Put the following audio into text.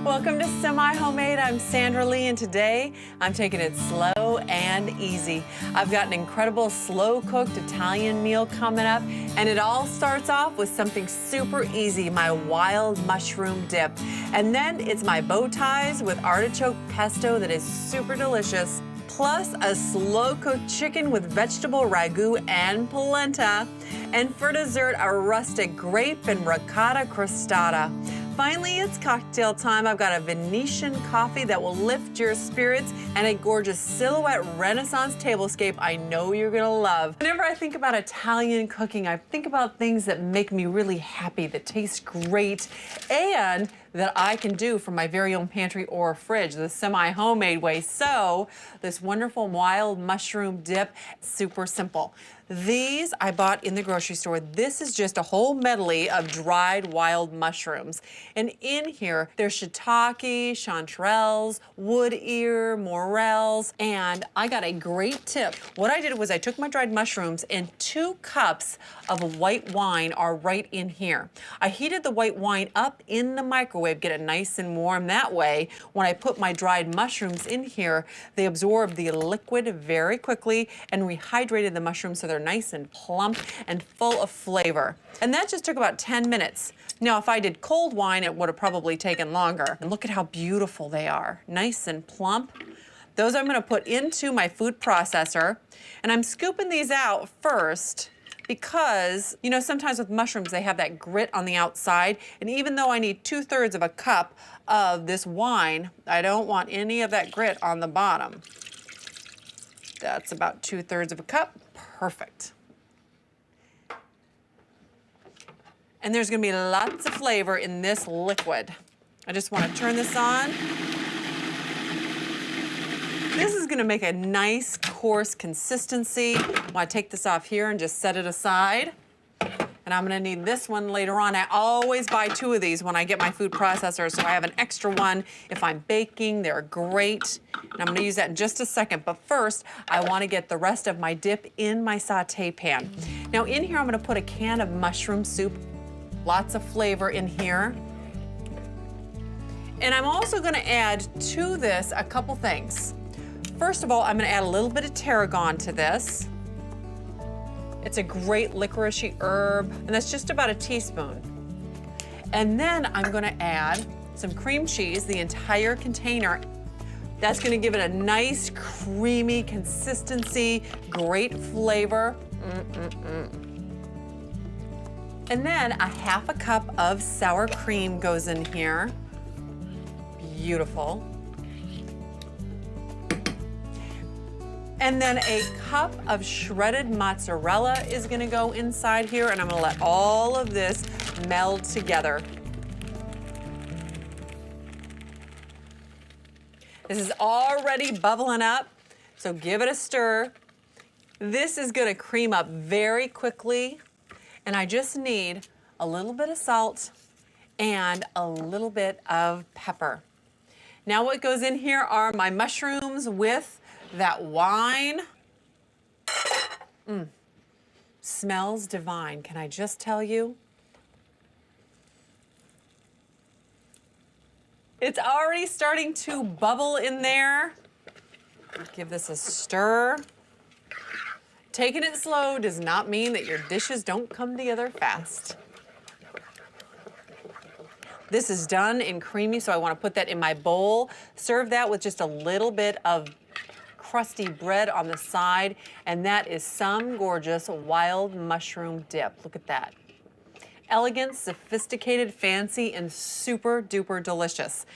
Welcome to Semi Homemade. I'm Sandra Lee, and today I'm taking it slow and easy. I've got an incredible slow-cooked Italian meal coming up, and it all starts off with something super easy, my wild mushroom dip. And then it's my bow ties with artichoke pesto that is super delicious, plus a slow-cooked chicken with vegetable ragu and polenta. And for dessert, a rustic grape and ricotta crostata. Finally, it's cocktail time. I've got a Venetian coffee that will lift your spirits and a gorgeous silhouette Renaissance tablescape I know you're gonna love. Whenever I think about Italian cooking, I think about things that make me really happy, that taste great, and that I can do from my very own pantry or fridge, the semi-homemade way. So, this wonderful wild mushroom dip, super simple. These I bought in the grocery store. This is just a whole medley of dried wild mushrooms. And in here, there's shiitake, chanterelles, wood ear, morels, and I got a great tip. What I did was I took my dried mushrooms and 2 cups of white wine are right in here. I heated the white wine up in the microwave, get it nice and warm. That way, when I put my dried mushrooms in here, they absorb the liquid very quickly and rehydrated the mushrooms so they're nice and plump and full of flavor. And that just took about 10 minutes. Now, if I did cold wine, it would have probably taken longer. And look at how beautiful they are, nice and plump. Those I'm gonna put into my food processor, and I'm scooping these out first because, you know, sometimes with mushrooms, they have that grit on the outside, and even though I need 2/3 of a cup of this wine, I don't want any of that grit on the bottom. That's about 2/3 of a cup. Perfect. And there's gonna be lots of flavor in this liquid. I just wanna turn this on. This is gonna make a nice coarse consistency. I wanna take this off here and just set it aside. And I'm gonna need this one later on. I always buy 2 of these when I get my food processor, so I have an extra one if I'm baking. They're great. And I'm gonna use that in just a second. But first, I wanna get the rest of my dip in my saute pan. Now in here, I'm gonna put a can of mushroom soup. Lots of flavor in here. And I'm also gonna add to this a couple things. First of all, I'm gonna add a little bit of tarragon to this. It's a great licoricey herb, and that's just about a teaspoon. And then I'm gonna add some cream cheese, the entire container. That's gonna give it a nice, creamy consistency, great flavor. And then a 1/2 cup of sour cream goes in here. Beautiful. And then a cup of shredded mozzarella is gonna go inside here, and I'm gonna let all of this meld together. This is already bubbling up, so give it a stir. This is gonna cream up very quickly, and I just need a little bit of salt and a little bit of pepper. Now what goes in here are my mushrooms with that wine. Smells divine, can I just tell you? It's already starting to bubble in there. Give this a stir. Taking it slow does not mean that your dishes don't come together fast. This is done and creamy, so I want to put that in my bowl. Serve that with just a little bit of crusty bread on the side, and that is some gorgeous wild mushroom dip. Look at that. Elegant, sophisticated, fancy, and super duper delicious.